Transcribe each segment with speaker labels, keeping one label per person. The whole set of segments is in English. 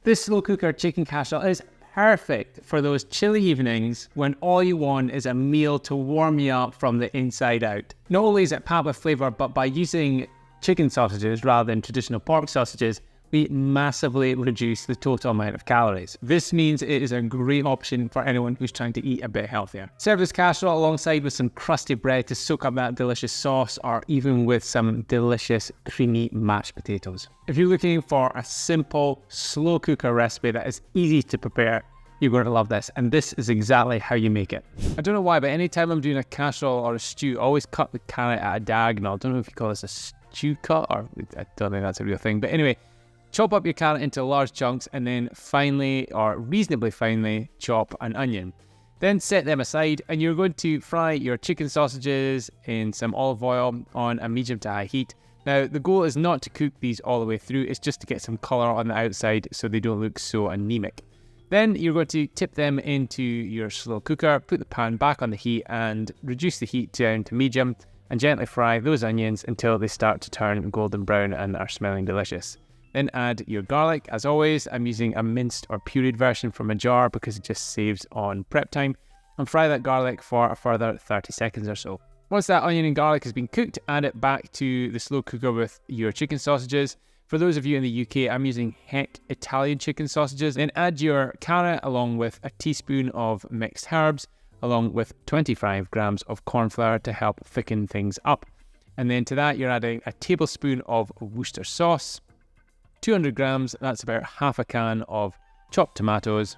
Speaker 1: This slow cooker chicken casserole is perfect for those chilly evenings when all you want is a meal to warm you up from the inside out. Not only is it packed with flavour, but by using chicken sausages rather than traditional pork sausages, we massively reduce the total amount of calories. This means it is a great option for anyone who's trying to eat a bit healthier. Serve this casserole alongside with some crusty bread to soak up that delicious sauce, or even with some delicious creamy mashed potatoes. If you're looking for a simple, slow cooker recipe that is easy to prepare, you're going to love this, and this is exactly how you make it. I don't know why, but anytime I'm doing a casserole or a stew, I always cut the carrot at a diagonal. I don't know if you call this a stew cut, or I don't think that's a real thing, but anyway, chop up your carrot into large chunks and then finely, or reasonably finely, chop an onion. Then set them aside, and you're going to fry your chicken sausages in some olive oil on a medium to high heat. Now, the goal is not to cook these all the way through, it's just to get some colour on the outside so they don't look so anemic. Then you're going to tip them into your slow cooker, put the pan back on the heat and reduce the heat down to medium, and gently fry those onions until they start to turn golden brown and are smelling delicious. Then add your garlic. As always, I'm using a minced or pureed version from a jar because it just saves on prep time, and fry that garlic for a further 30 seconds or so. Once that onion and garlic has been cooked, add it back to the slow cooker with your chicken sausages. For those of you in the UK, I'm using Heck Italian chicken sausages. Then add your carrot along with a teaspoon of mixed herbs, along with 25 grams of corn flour to help thicken things up. And then to that, you're adding a tablespoon of Worcester sauce, 200 grams, that's about half a can of chopped tomatoes,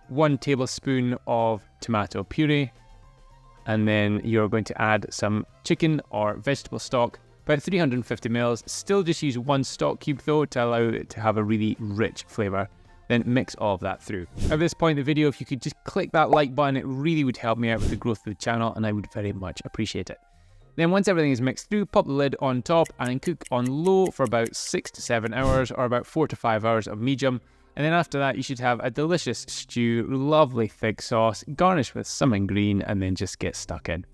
Speaker 1: 1 tablespoon of tomato puree, and then you're going to add some chicken or vegetable stock, about 350 ml. Still just use 1 stock cube though to allow it to have a really rich flavour. Then mix all of that through. At this point in the video, if you could just click that like button, it really would help me out with the growth of the channel, and I would very much appreciate it. Then once everything is mixed through, pop the lid on top and cook on low for about 6 to 7 hours, or about 4 to 5 hours of medium. And then after that, you should have a delicious stew, lovely thick sauce, garnished with some green, and then just get stuck in.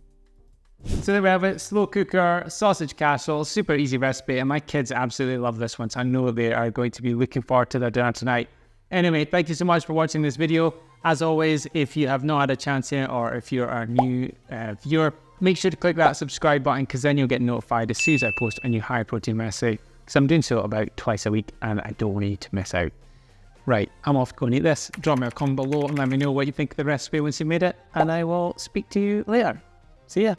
Speaker 1: So there we have it, slow cooker, sausage casserole, super easy recipe, and my kids absolutely love this one, so I know they are going to be looking forward to their dinner tonight. Anyway, thank you so much for watching this video. As always, if you have not had a chance yet, or if you're a new viewer, make sure to click that subscribe button, because then you'll get notified as soon as I post a new high protein recipe, because I'm doing so about twice a week and I don't want you to miss out. Right, I'm off to go and eat this. Drop me a comment below and let me know what you think of the recipe once you made it, and I will speak to you later. See ya.